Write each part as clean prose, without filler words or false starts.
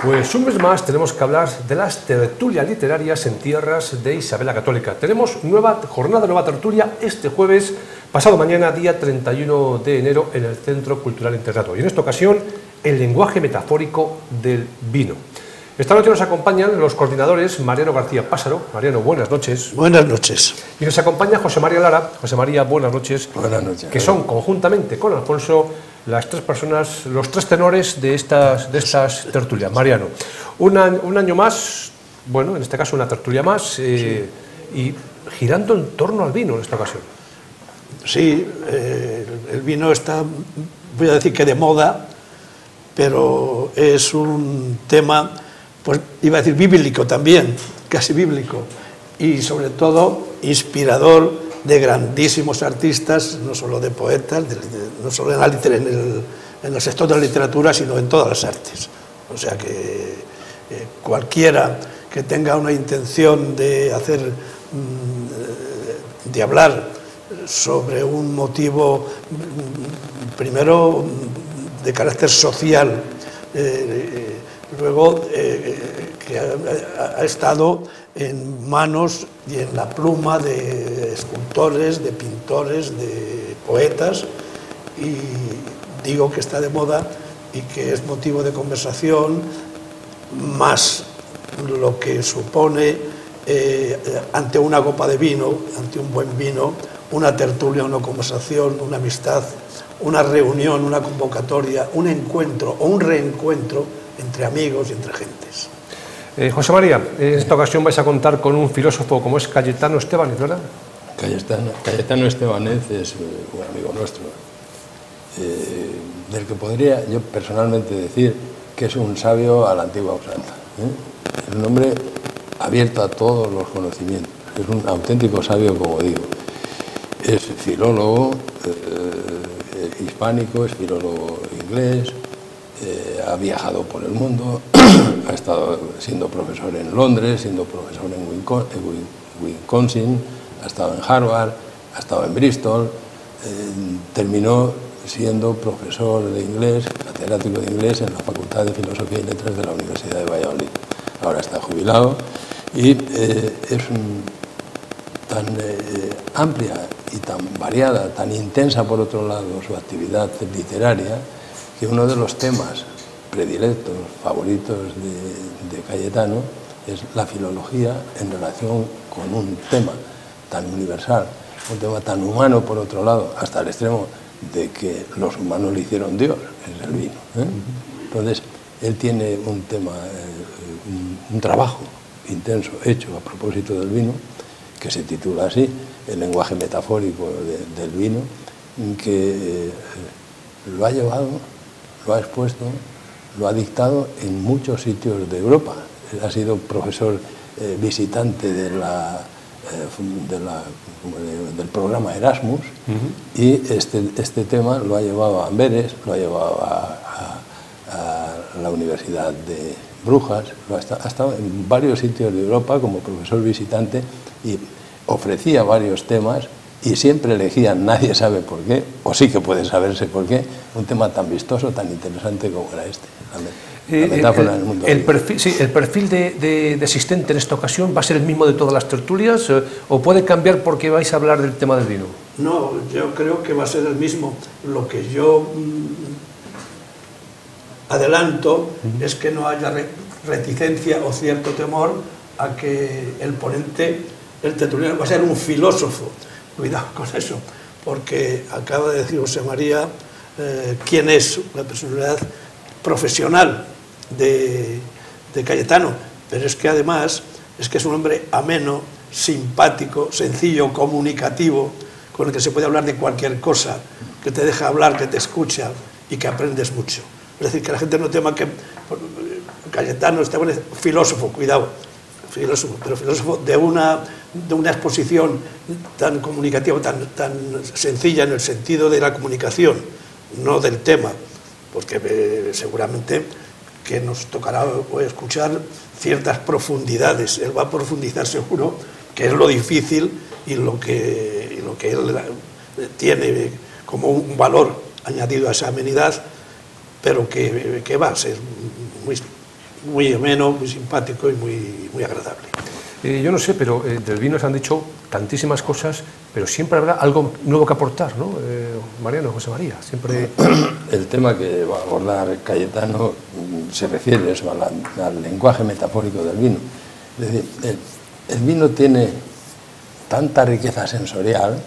Pues un mes más tenemos que hablar de las tertulias literarias en tierras de Isabel la Católica. Tenemos nueva jornada, nueva tertulia este jueves, pasado mañana, día 31 de enero, en el Centro Cultural Internato. Y en esta ocasión, el lenguaje metafórico del vino. Esta noche nos acompañan los coordinadores Mariano García Pásaro. Mariano, buenas noches. Buenas noches. Y nos acompaña José María Lara. José María, buenas noches. Buenas noches. Que son, conjuntamente con Alfonso, las tres personas, los tres tenores de estas tertulias. Mariano, un año más, bueno, en este caso una tertulia más, y girando en torno al vino en esta ocasión. Sí, el vino está, voy a decir que de moda, pero es un tema, pues iba a decir bíblico también, casi bíblico, y sobre todo inspirador de grandísimos artistas, no solo de poetas, no solo en el sector de la literatura, sino en todas las artes. O sea que cualquiera que tenga una intención de de hablar sobre un motivo, primero de carácter social, luego que ha estado en manos y en la pluma de escultores, de pintores, de poetas, y digo que está de moda y que es motivo de conversación, más lo que supone ante una copa de vino, ante un buen vino, una tertulia, una conversación, una amistad, una reunión, una convocatoria, un encuentro o un reencuentro entre amigos y entre gentes. José María, en esta ocasión vais a contar con un filósofo como es Cayetano Estebanez, ¿verdad? Cayetano Estebanez es un amigo nuestro, del que podría yo personalmente decir que es un sabio a la antigua usanza. Es un hombre abierto a todos los conocimientos, es un auténtico sabio, como digo. Es filólogo hispánico, es filólogo inglés, ha viajado por el mundo, ha estado siendo profesor en Londres, siendo profesor en Wisconsin, ha estado en Harvard, ha estado en Bristol, terminó siendo profesor de inglés, catedrático de inglés en la Facultad de Filosofía y Letras de la Universidad de Valladolid. Ahora está jubilado y es tan amplia y tan variada, tan intensa por otro lado su actividad literaria, que uno de los temas predilectos, favoritos de Cayetano es la filología en relación con un tema tan universal, un tema tan humano por otro lado, hasta el extremo de que los humanos le hicieron Dios, es el vino. Entonces, él tiene un tema, un trabajo intenso hecho a propósito del vino, que se titula así, El lenguaje metafórico del vino, que lo ha llevado, lo ha expuesto, lo ha dictado en muchos sitios de Europa. Él ha sido profesor visitante del programa Erasmus, y este tema lo ha llevado a Amberes, lo ha llevado a la Universidad de Brujas, ha estado en varios sitios de Europa como profesor visitante y ofrecía varios temas y siempre elegían, nadie sabe por qué, o sí que puede saberse por qué, un tema tan vistoso, tan interesante como era este, la metáfora del mundo. El perfil de asistente en esta ocasión va a ser el mismo de todas las tertulias, o puede cambiar porque vais a hablar del tema del vino. No, yo creo que va a ser el mismo. Lo que yo adelanto es que no haya reticencia o cierto temor a que el ponente, el tertuliano, va a ser un filósofo. Cuidado con eso, porque acaba de decir José María quién es la personalidad profesional de Cayetano, pero es que además es un hombre ameno, simpático, sencillo, comunicativo, con el que se puede hablar de cualquier cosa, que te deja hablar, que te escucha y que aprendes mucho. Es decir, que la gente no tema que Cayetano está bueno, filósofo, cuidado, filósofo, pero filósofo de una exposición tan comunicativa, tan sencilla en el sentido de la comunicación, no del tema, porque seguramente que nos tocará escuchar ciertas profundidades. Él va a profundizar seguro, que es lo difícil y lo que él tiene como un valor añadido a esa amenidad, pero que va a ser muy ameno, muy simpático y muy agradable. Yo no sé, pero del vino se han dicho tantísimas cosas, pero siempre habrá algo nuevo que aportar, ¿no? Mariano, José María, siempre... El tema que va a abordar Cayetano se refiere eso, al lenguaje metafórico del vino. Es decir, el vino tiene tanta riqueza sensorial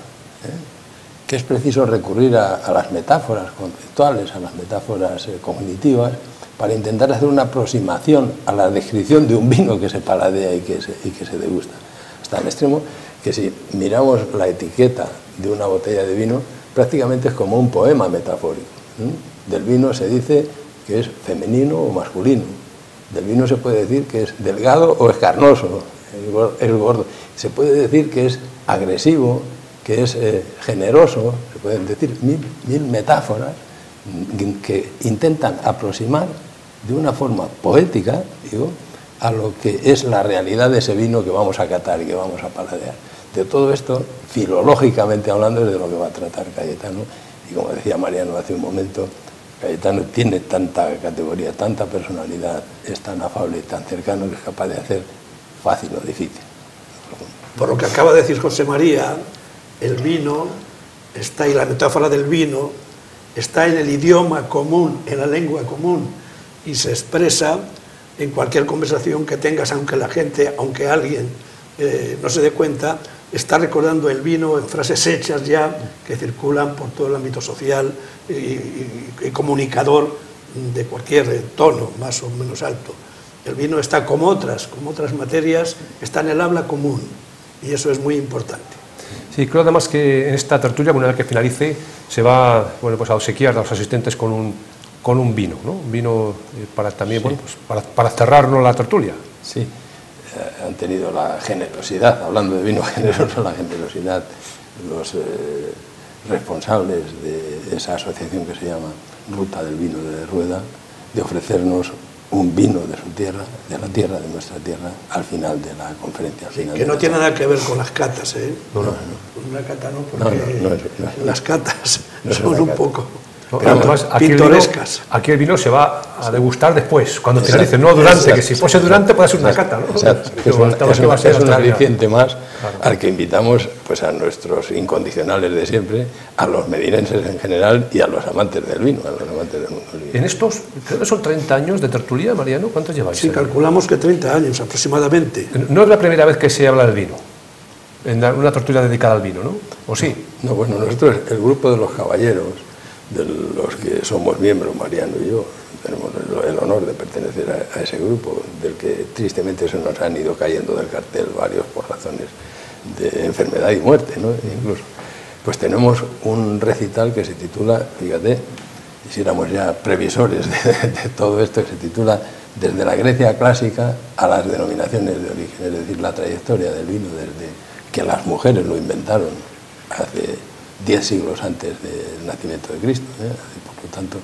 que es preciso recurrir a las metáforas conceptuales, a las metáforas cognitivas, para intentar hacer una aproximación a la descripción de un vino que se paladea y que se degusta. Hasta el extremo que si miramos la etiqueta de una botella de vino, prácticamente es como un poema metafórico. Del vino se dice que es femenino o masculino. Del vino se puede decir que es delgado o es carnoso, es gordo. Se puede decir que es agresivo, que es generoso. Se pueden decir mil metáforas que intentan aproximar de una forma poética, digo, a lo que es la realidad de ese vino que vamos a catar y que vamos a paladear. De todo esto, filológicamente hablando, es de lo que va a tratar Cayetano, y como decía Mariano hace un momento, Cayetano tiene tanta categoría, tanta personalidad, es tan afable y tan cercano que es capaz de hacer fácil o difícil. Por lo que acaba de decir José María, el vino está, y la metáfora del vino está en el idioma común, en la lengua común, y se expresa en cualquier conversación que tengas, aunque alguien no se dé cuenta, está recordando el vino en frases hechas ya que circulan por todo el ámbito social y comunicador de cualquier tono, más o menos alto. El vino está como otras materias, está en el habla común, y eso es muy importante. Sí, creo además que en esta tertulia, una vez que finalice, se va, bueno, pues a obsequiar a los asistentes con un vino, ¿no? Un vino para también, sí, bueno, pues para cerrarnos la tertulia. Sí, han tenido la generosidad, hablando de vino generoso, la generosidad, los responsables de esa asociación que se llama Ruta del Vino de Rueda, de ofrecernos un vino de su tierra, de la tierra, de nuestra tierra, al final de la conferencia. Al final que no tiene nada que ver con las catas, ¿eh? No. Una cata no, porque no, las catas son un poco... No, además, pintorescas. Aquí el vino se va a degustar después, cuando finalice, no durante, exacto, que si fuese durante puede ser una cata, ¿no? Exacto, es un aliciente más, claro, al que invitamos pues a nuestros incondicionales de siempre, a los medinenses en general y a los amantes del vino, a los amantes del mundo del vino. En estos, creo que son 30 años de tertulia, Mariano, ¿cuántos lleváis? Sí, calculamos que 30 años aproximadamente. No es la primera vez que se habla del vino, en una tertulia dedicada al vino, ¿no? ¿O sí? No, bueno, nosotros, el grupo de los caballeros, de los que somos miembros, Mariano y yo, tenemos el honor de pertenecer a ese grupo, del que tristemente se nos han ido cayendo del cartel varios por razones de enfermedad y muerte, ¿no? Incluso. Pues tenemos un recital que se titula, fíjate, quisiéramos ya previsores de todo esto, que se titula Desde la Grecia clásica a las denominaciones de origen, es decir, la trayectoria del vino desde que las mujeres lo inventaron hace 10 siglos antes del nacimiento de Cristo, por lo tanto,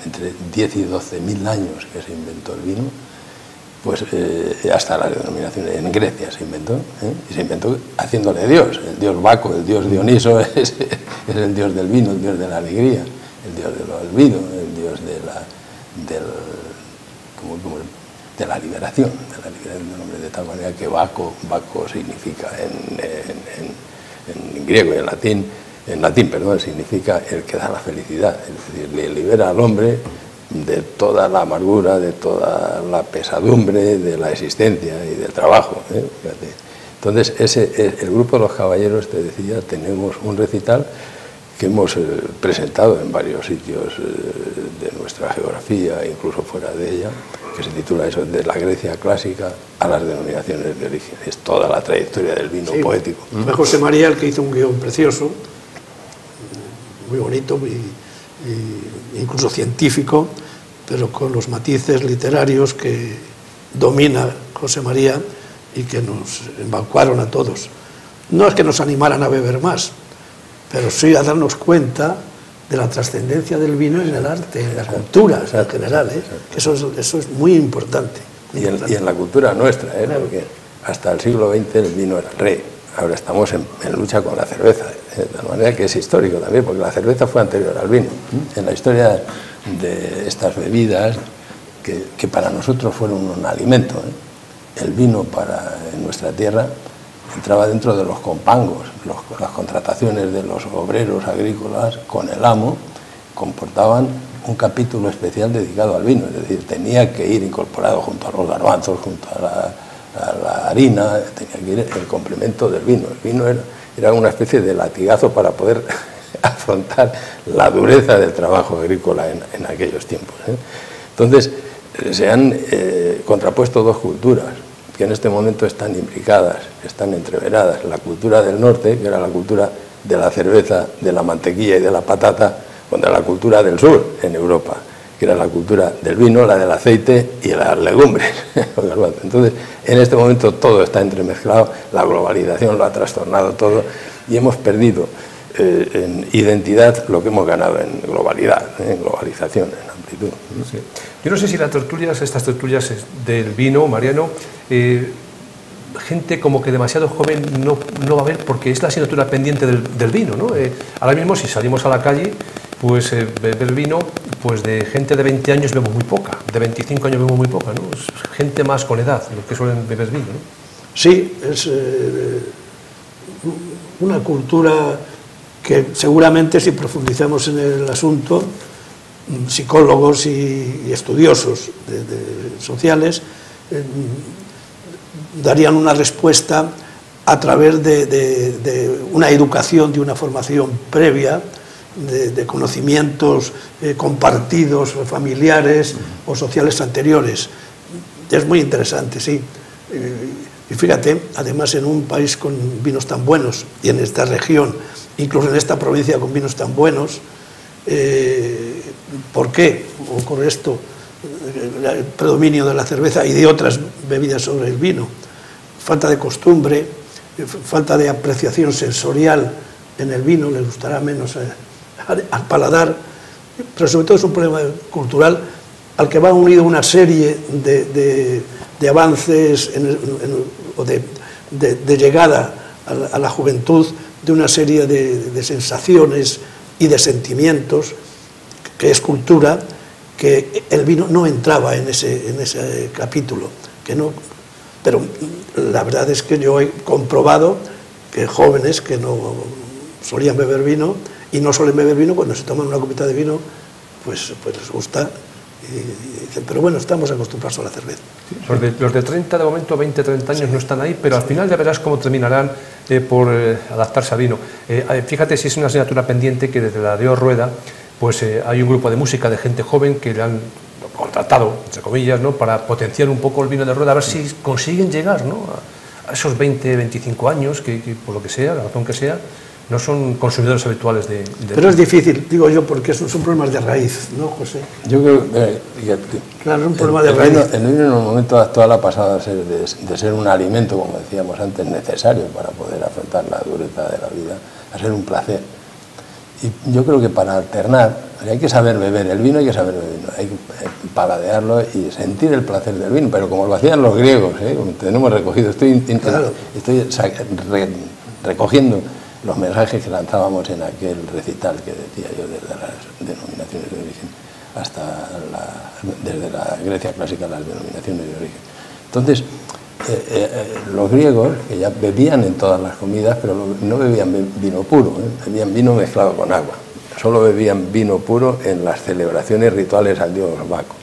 entre 10 y 12.000 años que se inventó el vino, pues hasta las denominaciones. En Grecia se inventó, y se inventó haciéndole Dios. El dios Baco, el dios Dioniso es el dios del vino, el dios de la alegría, el dios del olvido, el dios de la liberación, del hombre, de tal manera que Baco significa en griego y en latín, significa el que da la felicidad, es decir, le libera al hombre de toda la amargura, de toda la pesadumbre de la existencia y del trabajo. Fíjate. Entonces, el grupo de los caballeros, te decía, tenemos un recital que hemos presentado en varios sitios de nuestra geografía, incluso fuera de ella, que se titula eso, de la Grecia clásica a las denominaciones de origen. Es toda la trayectoria del vino, sí, poético. Fue José María el que hizo un guión precioso, muy bonito, incluso científico, pero con los matices literarios que domina José María y que nos embaucaron a todos. No es que nos animaran a beber más, pero sí a darnos cuenta de la trascendencia del vino en el arte, en la cultura en general, Eso es muy importante. Y en la cultura nuestra, porque hasta el siglo XX el vino era el rey. Ahora estamos en lucha con la cerveza, de tal manera que es histórico también, porque la cerveza fue anterior al vino. En la historia de estas bebidas, que para nosotros fueron un alimento. El vino en nuestra tierra entraba dentro de los compangos, las contrataciones de los obreros agrícolas con el amo comportaban un capítulo especial dedicado al vino, es decir, tenía que ir incorporado junto a los garbanzos, junto a la harina, tenía que ir el complemento del vino. El vino era una especie de latigazo para poder afrontar la dureza del trabajo agrícola en aquellos tiempos. Entonces, se han contrapuesto dos culturas que en este momento están imbricadas, están entreveradas. La cultura del norte, que era la cultura de la cerveza, de la mantequilla y de la patata, contra la cultura del sur en Europa, que era la cultura del vino, la del aceite y las legumbres. Entonces, en este momento todo está entremezclado, la globalización lo ha trastornado todo y hemos perdido en identidad lo que hemos ganado en globalidad, en globalización, en amplitud. Sí. Yo no sé si estas tertulias del vino, Mariano, gente como que demasiado joven no va a ver, porque es la asignatura pendiente del vino, ¿no? Ahora mismo, si salimos a la calle, pues beber vino, pues de gente de 20 años vemos muy poca, de 25 años vemos muy poca, ¿no? Es gente más con edad, los que suelen beber vino, ¿no? Sí, es una cultura que seguramente, si profundizamos en el asunto, psicólogos y estudiosos sociales darían una respuesta a través de una educación, de una formación previa, de conocimientos compartidos, familiares o sociales anteriores. Es muy interesante, sí. Y fíjate, además en un país con vinos tan buenos, y en esta región, incluso en esta provincia con vinos tan buenos, ¿por qué ocurre esto? El predominio de la cerveza y de otras bebidas sobre el vino. Falta de costumbre, falta de apreciación sensorial en el vino, le gustará menos al paladar, pero sobre todo es un problema cultural al que va unido una serie de avances o de llegada a la juventud de una serie de sensaciones y de sentimientos, que es cultura, que el vino no entraba en ese capítulo, que no, pero la verdad es que yo he comprobado que jóvenes que no solían beber vino y no suelen beber vino, cuando se toman una copita de vino, pues les gusta y dicen, pero bueno, estamos acostumbrados a la cerveza. Los de 30, de momento 20, 30 años no están ahí, pero al final ya verás cómo terminarán por adaptarse al vino. Fíjate si es una asignatura pendiente que desde la Dios Rueda, pues hay un grupo de música de gente joven que le han contratado, entre comillas, ¿no?, para potenciar un poco el vino de rueda, a ver si consiguen llegar, ¿no?, a esos 20, 25 años, que por lo que sea, la razón que sea, no son consumidores habituales de Pero es difícil, digo yo, porque son problemas de raíz, ¿no, José? Yo creo claro, es un problema de raíz. El vino en un momento actual ha pasado de ser un alimento, como decíamos antes, necesario para poder afrontar la dureza de la vida, a ser un placer. Y yo creo que para alternar hay que saber beber el vino, hay que saber beber vino, hay que paladearlo y sentir el placer del vino, pero como lo hacían los griegos, como tenemos recogido, estoy recogiendo los mensajes que lanzábamos en aquel recital que decía yo, desde las denominaciones de origen hasta desde la Grecia clásica, las denominaciones de origen. Entonces, los griegos, que ya bebían en todas las comidas, pero no bebían vino puro, bebían vino mezclado con agua. Solo bebían vino puro en las celebraciones rituales al dios Baco,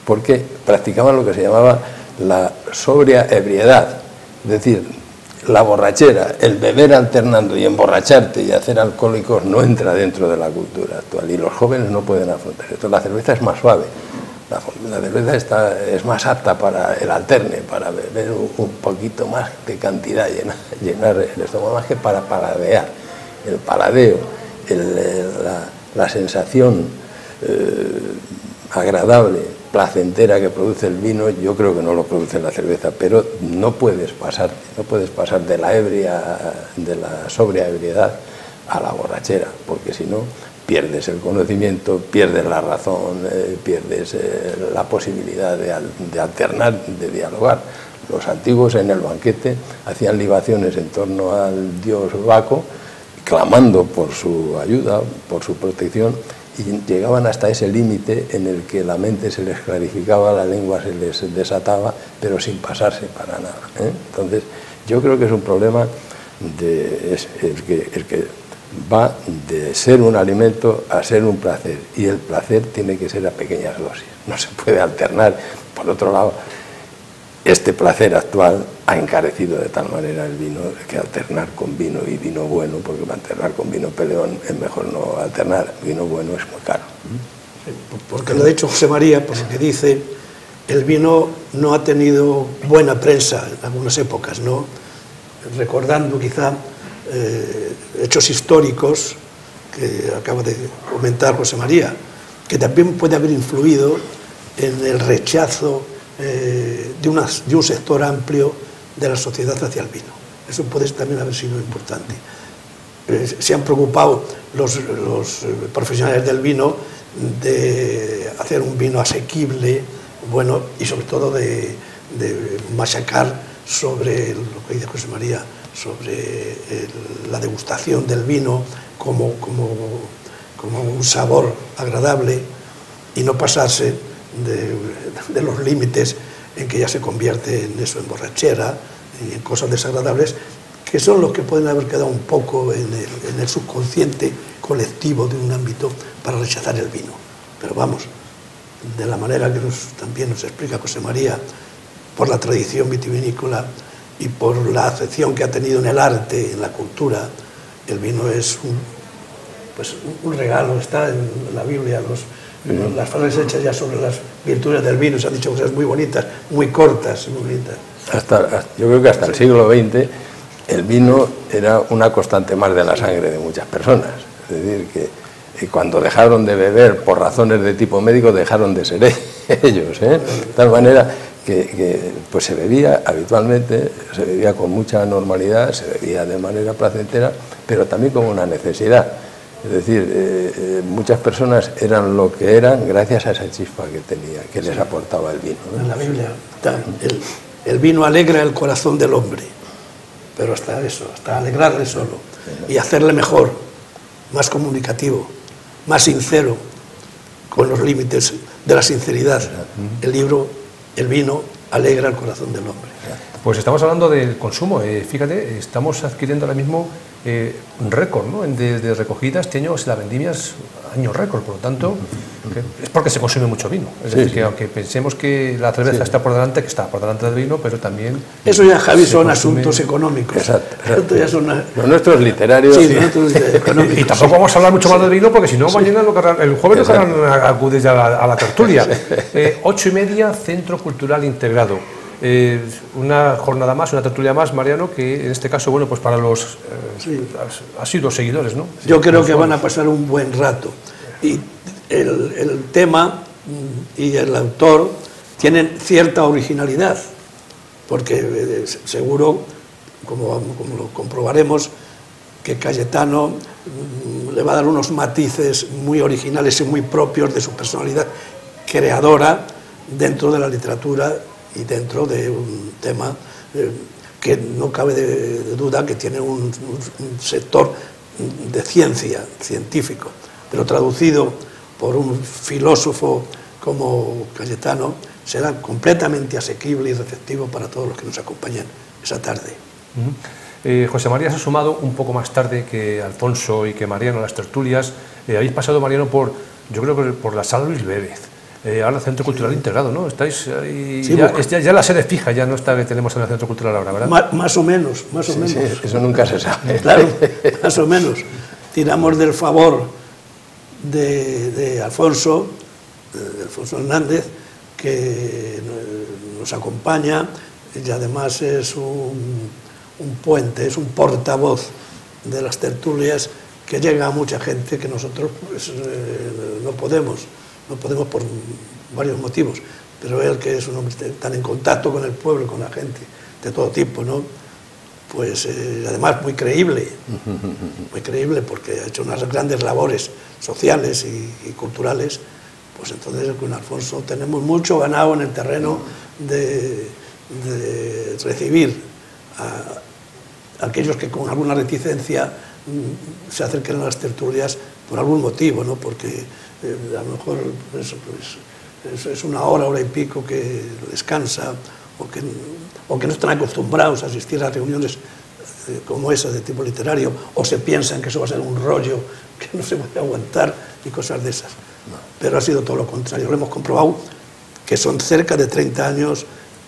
porque practicaban lo que se llamaba la sobria ebriedad, es decir, la borrachera, el beber alternando y emborracharte y hacer alcohólicos no entra dentro de la cultura actual y los jóvenes no pueden afrontar esto. La cerveza es más suave, la cerveza es más apta para el alterne, para beber un poquito más de cantidad, llenar el estómago, más que para paladear. El paladeo, la sensación agradable, placentera que produce el vino, yo creo que no lo produce la cerveza, pero no puedes pasar de la sobria ebriedad a la borrachera, porque si no pierdes el conocimiento, pierdes la razón, pierdes la posibilidad de alternar, de dialogar. Los antiguos en el banquete hacían libaciones en torno al dios Baco, clamando por su ayuda, por su protección, y llegaban hasta ese límite en el que la mente se les clarificaba, la lengua se les desataba, pero sin pasarse para nada, ¿eh? Entonces, yo creo que es un problema el que va de ser un alimento a ser un placer, y el placer tiene que ser a pequeñas dosis, no se puede alternar. Por otro lado, este placer actual ha encarecido de tal manera el vino que alternar con vino y vino bueno, porque para alternar con vino peleón es mejor no alternar, vino bueno es muy caro. Porque lo ha dicho José María, por lo que dice, el vino no ha tenido buena prensa en algunas épocas, ¿no? Recordando quizá hechos históricos que acaba de comentar José María, que también puede haber influido en el rechazo de un sector amplio de la sociedad hacia el vino. Eso puede también haber sido importante. Se han preocupado los profesionales del vino de hacer un vino asequible, bueno, y sobre todo de machacar sobre lo que dice José María, sobre la degustación del vino como un sabor agradable, y no pasarse de los límites en que ya se convierte en eso, en borrachera y en cosas desagradables, que son los que pueden haber quedado un poco en el subconsciente colectivo de un ámbito para rechazar el vino. Pero vamos, de la manera que también nos explica José María, por la tradición vitivinícola y por la acepción que ha tenido en el arte, en la cultura, el vino es un regalo. Está en la Biblia, las frases hechas ya sobre las virtudes del vino, se han dicho cosas muy bonitas, muy cortas, muy bonitas. Yo creo que hasta el siglo XX el vino era una constante más de la sangre de muchas personas. Es decir, que cuando dejaron de beber por razones de tipo médico, dejaron de ser ellos, ¿eh? De tal manera que pues se bebía habitualmente, se bebía con mucha normalidad, se bebía de manera placentera, pero también como una necesidad. Es decir, muchas personas eran lo que eran gracias a esa chispa que tenía, que les aportaba el vino, ¿no? En la Biblia está, el vino alegra el corazón del hombre, pero hasta eso, hasta alegrarle solo, y hacerle mejor, más comunicativo, más sincero, con los límites de la sinceridad. El vino alegra el corazón del hombre. Pues estamos hablando del consumo. Fíjate, estamos adquiriendo ahora mismo un récord, ¿no?, de recogida. Este año la vendimia es año récord, por lo tanto, es porque se consume mucho vino. Es decir, que aunque pensemos que la cerveza está por delante, que está por delante del vino, pero también... Eso ya, Javi, son asuntos económicos. Exacto. Ya son los nuestros literarios. Sí, los nuestros económicos. Y tampoco vamos a hablar mucho más del vino, porque si no, mañana el jueves nos harán acudir ya a la tertulia. 8:30, Centro Cultural Integrado. Una jornada más, una tertulia más, Mariano, que en este caso, bueno, pues para los asiduos seguidores, ¿no? Yo creo que van a pasar un buen rato. Y el tema y el autor tienen cierta originalidad, porque seguro, como lo comprobaremos, que Cayetano le va a dar unos matices muy originales y muy propios de su personalidad creadora dentro de la literatura y dentro de un tema que no cabe de duda que tiene un sector de ciencia, científico, pero traducido por un filósofo como Cayetano será completamente asequible y receptivo para todos los que nos acompañan esa tarde. José María se ha sumado un poco más tarde que Alfonso y que Mariano a las tertulias. Habéis pasado, Mariano, yo creo que por la sala Luis Vélez. Ahora Centro Cultural Integrado, ¿no? Estáis ahí, sí, ya la sede fija, ya no está que tenemos en el Centro Cultural ahora, ¿verdad? Más o menos. Sí, eso nunca se sabe. Claro, más o menos. Tiramos del favor de Alfonso Hernández, que nos acompaña, y además es un puente, es un portavoz de las tertulias que llega a mucha gente que nosotros pues, no podemos por varios motivos, pero él, que es un hombre tan en contacto con el pueblo, con la gente de todo tipo, ¿no? Pues además muy creíble porque ha hecho unas grandes labores sociales y culturales. Pues entonces con Alfonso tenemos mucho ganado en el terreno de recibir a aquellos que con alguna reticencia se acerquen a las tertulias por algún motivo, ¿no? Porque a lo mejor es una hora y pico que les cansa, o que no están acostumbrados a asistir a reuniones como esa de tipo literario, o se piensan que eso va a ser un rollo que no se puede aguantar y cosas de esas. Pero ha sido todo lo contrario. Lo hemos comprobado, que son cerca de 30 años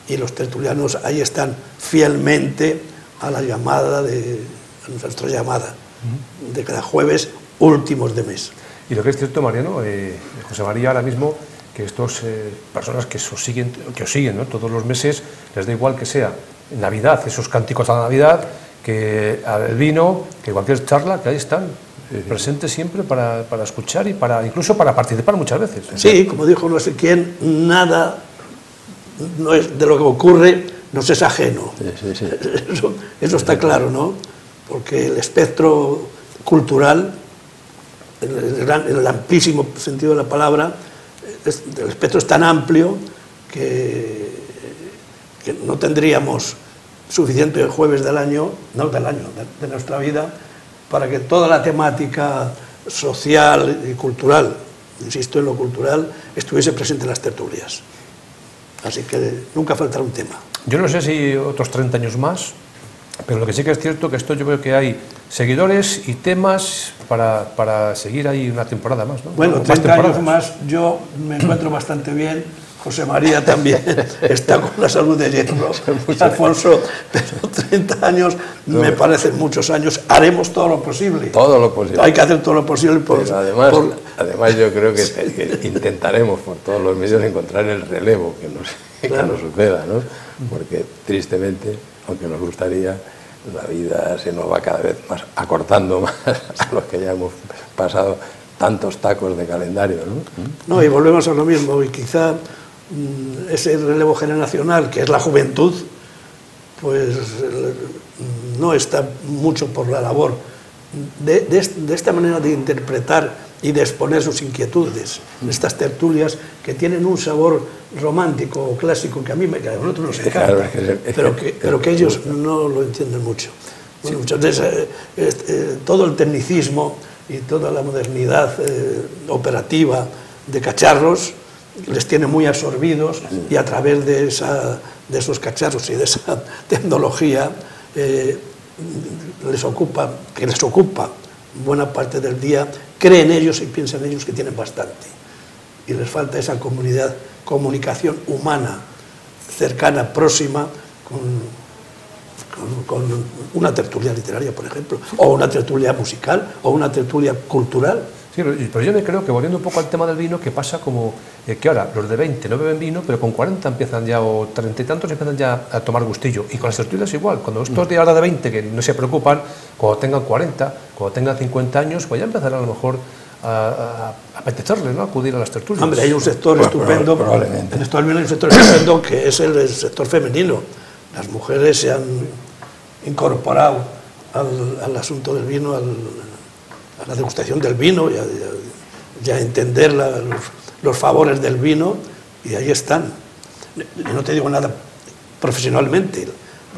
y los tertulianos ahí están fielmente a la llamada a nuestra llamada de cada jueves últimos de mes. Y lo que es cierto, Mariano, José María, ahora mismo, que estas personas que os siguen, ¿no? Todos los meses, les da igual que sea Navidad, esos cánticos a la Navidad, que al vino, que cualquier charla, que ahí están, presentes siempre para escuchar y incluso para participar muchas veces. Sí, como dijo no sé quién, nada no es de lo que ocurre, nos es ajeno. Sí, sí. Eso está claro, ¿no? Porque el espectro cultural, en el amplísimo sentido de la palabra, el espectro es tan amplio que no tendríamos suficientes jueves del año, de nuestra vida, para que toda la temática social y cultural, insisto en lo cultural, estuviese presente en las tertulias. Así que nunca faltará un tema. Yo no sé si otros 30 años más, pero lo que sí que es cierto que esto yo creo que hay seguidores y temas para seguir ahí una temporada más, ¿no? Bueno, 30 años más, yo me encuentro bastante bien, José María también está con la salud de hierro, Alfonso, pero 30 años me parecen muchos años, haremos todo lo posible. Todo lo posible. Hay que hacer todo lo posible además yo creo que intentaremos por todos los medios encontrar el relevo que nos suceda, ¿no? Porque tristemente, aunque nos gustaría, la vida se nos va cada vez más acortando más a los que ya hemos pasado tantos tacos de calendario, ¿no? No, y volvemos a lo mismo, y quizá ese relevo generacional, que es la juventud, pues no está mucho por la labor de esta manera de interpretar y de exponer sus inquietudes, estas tertulias que tienen un sabor romántico o clásico que a nosotros nos encanta, pero que ellos no lo entienden mucho. Bueno, muchas veces todo el tecnicismo y toda la modernidad operativa de cacharros les tiene muy absorbidos, y a través de esos cacharros y de esa tecnología les ocupa buena parte del día, creen ellos y piensan ellos que tienen bastante, y les falta esa comunicación humana, cercana, próxima, con una tertulia literaria, por ejemplo, o una tertulia musical, o una tertulia cultural. Sí, pero yo me creo que, volviendo un poco al tema del vino, que pasa como que ahora los de 20 no beben vino, pero con 40 empiezan ya, o 30 y tantos empiezan ya a tomar gustillo, y con las tertulias igual. Cuando estos de ahora de 20 que no se preocupan, cuando tengan 40, cuando tengan 50 años, pues ya empezarán a lo mejor a apetecerles, ¿no?, acudir a las tertulias. Hombre, hay un sector estupendo, probablemente. En esto del vino hay un sector estupendo que es el sector femenino. Las mujeres se han incorporado al asunto del vino, a la degustación del vino, y a entender los favores del vino, y ahí están. Yo no te digo nada profesionalmente,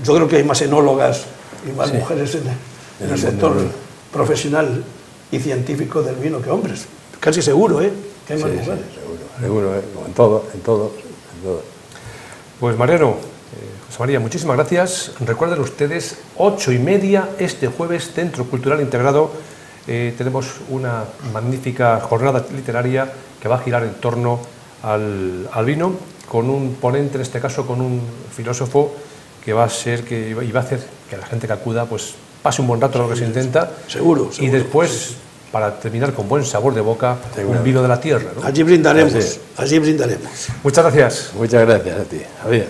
yo creo que hay más enólogas y más mujeres en el sector profesional y científico del vino que hombres, casi seguro, que hay más mujeres. Seguro, en todo. Pues Mariano, José María, muchísimas gracias. Recuerden ustedes, 8:30 este jueves, Centro Cultural Integrado. Tenemos una magnífica jornada literaria que va a girar en torno al vino, con un ponente, en este caso con un filósofo que va a hacer que la gente que acuda pues pase un buen rato, lo que se intenta. Seguro. Y después, para terminar con buen sabor de boca, un vino de la tierra, ¿no? Allí brindaremos, allí brindaremos. Muchas gracias. Muchas gracias a ti, Javier.